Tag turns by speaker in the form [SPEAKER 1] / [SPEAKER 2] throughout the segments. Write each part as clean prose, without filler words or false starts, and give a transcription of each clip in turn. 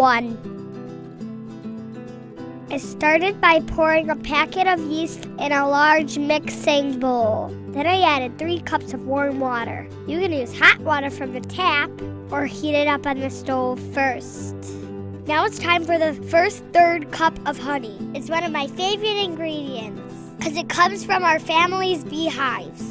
[SPEAKER 1] 1. I started by pouring a packet of yeast in a large mixing bowl. Then I added 3 cups of warm water. You can use hot water from the tap or heat it up on the stove first. Now it's time for the first third cup of honey. It's one of my favorite ingredients because it comes from our family's beehives.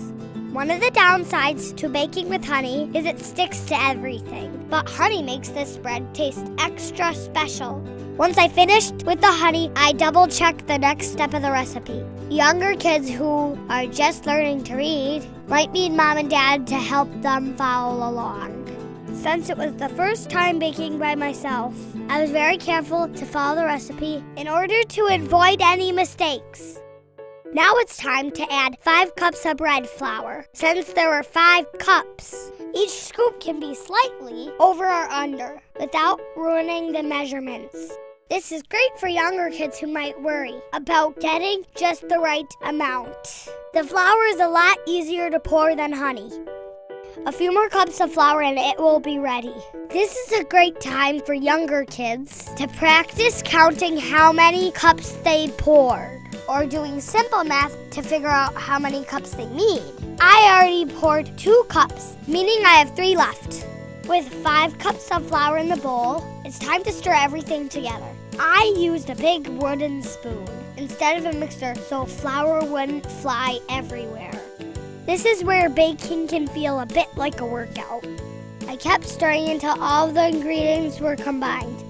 [SPEAKER 1] One of the downsides to baking with honey is it sticks to everything, but honey makes this bread taste extra special. Once I finished with the honey, I double-checked the next step of the recipe. Younger kids who are just learning to read might need mom and dad to help them follow along. Since it was the first time baking by myself, I was very careful to follow the recipe in order to avoid any mistakes. Now it's time to add 5 cups of bread flour. Since there were 5 cups, each scoop can be slightly over or under without ruining the measurements. This is great for younger kids who might worry about getting just the right amount. The flour is a lot easier to pour than honey. A few more cups of flour and it will be ready. This is a great time for younger kids to practice counting how many cups they poured, or doing simple math to figure out how many cups they need. I already poured 2 cups, meaning I have 3 left. With 5 cups of flour in the bowl, it's time to stir everything together. I used a big wooden spoon instead of a mixer so flour wouldn't fly everywhere. This is where baking can feel a bit like a workout. I kept stirring until all the ingredients were combined.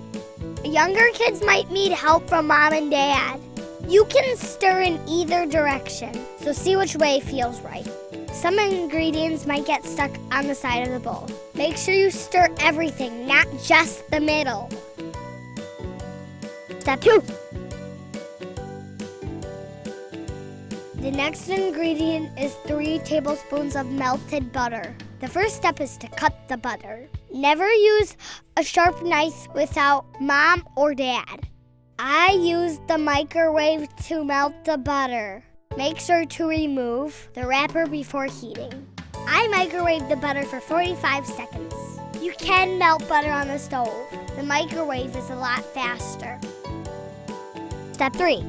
[SPEAKER 1] Younger kids might need help from mom and dad. You can stir in either direction, so see which way feels right. Some ingredients might get stuck on the side of the bowl. Make sure you stir everything, not just the middle. Step 2. The next ingredient is 3 tablespoons of melted butter. The first step is to cut the butter. Never use a sharp knife without mom or dad. I used the microwave to melt the butter. Make sure to remove the wrapper before heating. I microwaved the butter for 45 seconds. You can melt butter on the stove. The microwave is a lot faster. Step 3.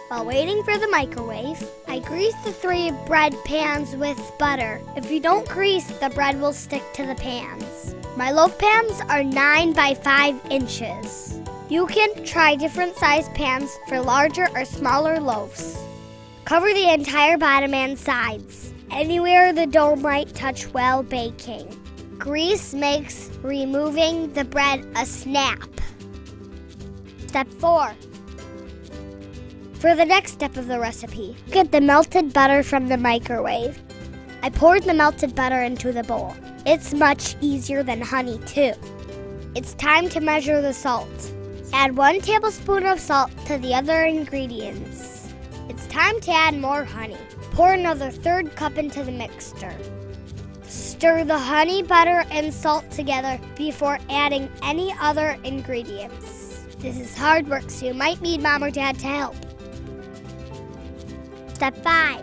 [SPEAKER 1] While waiting for the microwave, I grease the 3 bread pans with butter. If you don't grease, the bread will stick to the pans. My loaf pans are 9 by 5 inches. You can try different size pans for larger or smaller loaves. Cover the entire bottom and sides, anywhere the dough might touch while baking. Grease makes removing the bread a snap. Step 4. For the next step of the recipe, get the melted butter from the microwave. I poured the melted butter into the bowl. It's much easier than honey, too. It's time to measure the salt. Add 1 tablespoon of salt to the other ingredients. It's time to add more honey. Pour another 1/3 cup into the mixture. Stir the honey, butter, and salt together before adding any other ingredients. This is hard work, so you might need mom or dad to help. Step 5.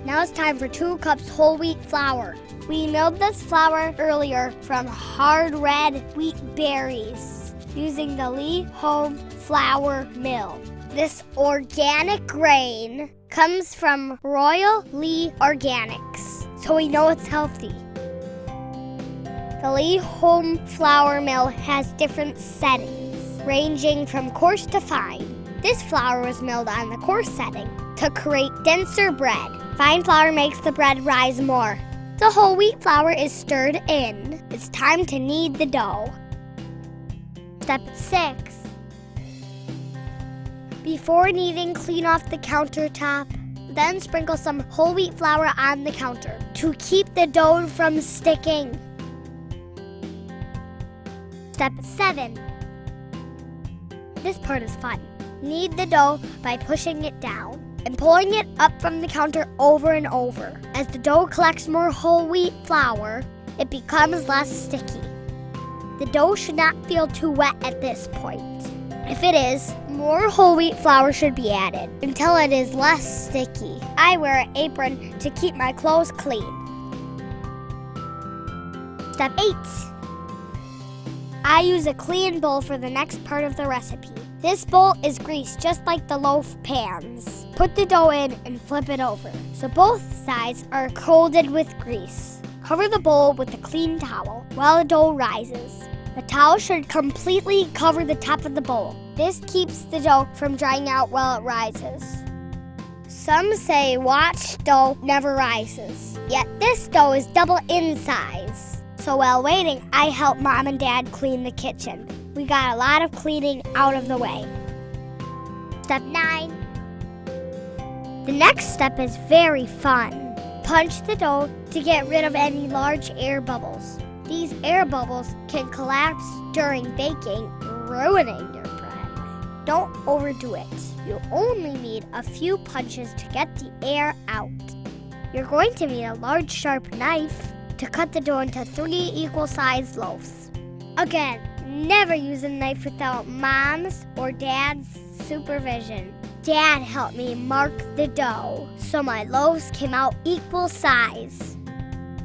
[SPEAKER 1] Now it's time for 2 cups whole wheat flour. We milled this flour earlier from hard red wheat berries using the Lee Home Flour Mill. This organic grain comes from Royal Lee Organics, so we know it's healthy. The Lee Home Flour Mill has different settings, ranging from coarse to fine. This flour was milled on the coarse setting to create denser bread. Fine flour makes the bread rise more. The whole wheat flour is stirred in. It's time to knead the dough. Step 6. Before kneading, clean off the countertop. Then sprinkle some whole wheat flour on the counter to keep the dough from sticking. Step 7. This part is fun. Knead the dough by pushing it down and pulling it up from the counter over and over. As the dough collects more whole wheat flour, it becomes less sticky. The dough should not feel too wet at this point. If it is, more whole wheat flour should be added until it is less sticky. I wear an apron to keep my clothes clean. Step 8. I use a clean bowl for the next part of the recipe. This bowl is greased just like the loaf pans. Put the dough in and flip it over so both sides are coated with grease. Cover the bowl with a clean towel while the dough rises. The towel should completely cover the top of the bowl. This keeps the dough from drying out while it rises. Some say watched dough never rises, yet this dough is double in size. So while waiting, I help Mom and Dad clean the kitchen. We got a lot of cleaning out of the way. Step 9. The next step is very fun. Punch the dough to get rid of any large air bubbles. These air bubbles can collapse during baking, ruining your bread. Don't overdo it. You only need a few punches to get the air out. You're going to need a large sharp knife to cut the dough into 3 equal-sized loaves. Again, never use a knife without Mom's or Dad's supervision. Dad helped me mark the dough so my loaves came out equal size.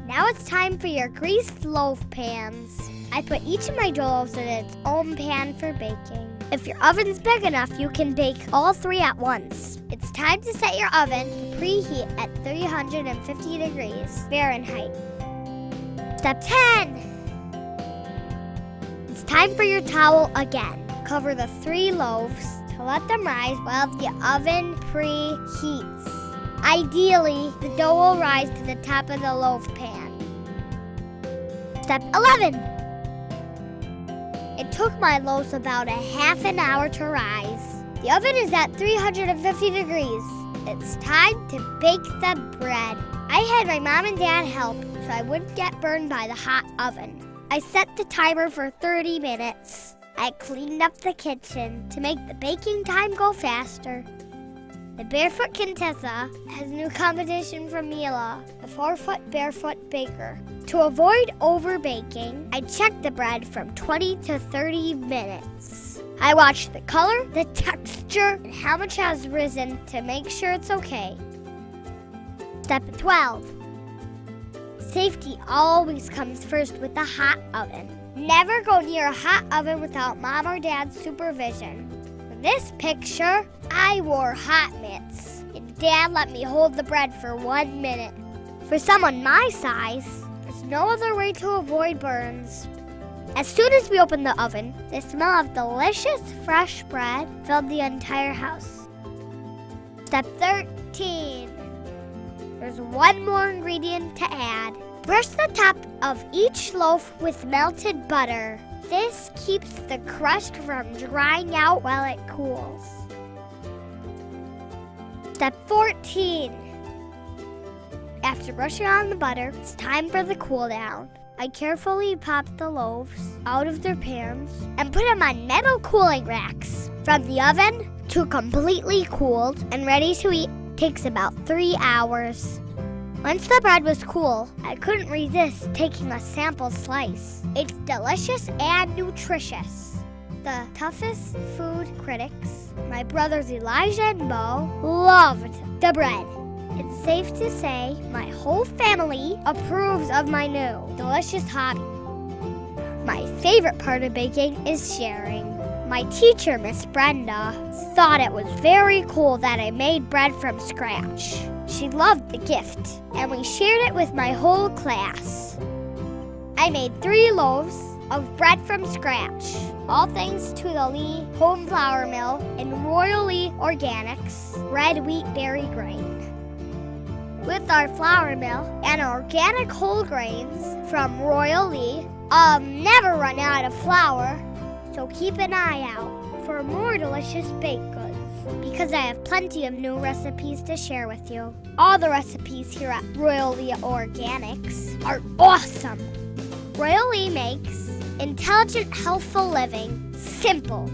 [SPEAKER 1] Now it's time for your greased loaf pans. I put each of my dough loaves in its own pan for baking. If your oven's big enough, you can bake all 3 at once. It's time to set your oven to preheat at 350 degrees Fahrenheit. Step 10. It's time for your towel again. Cover the 3 loaves to let them rise while the oven preheats. Ideally, the dough will rise to the top of the loaf pan. Step 11. It took my loaves about a half an hour to rise. The oven is at 350 degrees. It's time to bake the bread. I had my Mom and Dad help so I wouldn't get burned by the hot oven. I set the timer for 30 minutes. I cleaned up the kitchen to make the baking time go faster. The Barefoot Contessa has new competition from Mila, the 4-foot barefoot baker. To avoid over-baking, I check the bread from 20 to 30 minutes. I watch the color, the texture, and how much has risen to make sure it's okay. Step 12. Safety always comes first with the hot oven. Never go near a hot oven without Mom or Dad's supervision. In this picture, I wore hot mitts, and Dad let me hold the bread for 1 minute. For someone my size, there's no other way to avoid burns. As soon as we opened the oven, the smell of delicious fresh bread filled the entire house. Step 13. There's one more ingredient to add. Brush the top of each loaf with melted butter. This keeps the crust from drying out while it cools. Step 14. After brushing on the butter, it's time for the cool down. I carefully pop the loaves out of their pans and put them on metal cooling racks. From the oven to completely cooled and ready to eat takes about 3 hours. Once the bread was cool, I couldn't resist taking a sample slice. It's delicious and nutritious. The toughest food critics, my brothers Elijah and Bo, loved the bread. It's safe to say my whole family approves of my new, delicious hobby. My favorite part of baking is sharing. My teacher, Miss Brenda, thought it was very cool that I made bread from scratch. She loved the gift, and we shared it with my whole class. I made 3 loaves of bread from scratch, all thanks to the Lee Home Flour Mill and Royal Lee Organics red wheat berry grain. With our flour mill and organic whole grains from Royal Lee, I'll never run out of flour, so keep an eye out for more delicious baked goods, because I have plenty of new recipes to share with you. All the recipes here at Royal Lee Organics are awesome. Royal Lee makes intelligent, healthful living simple.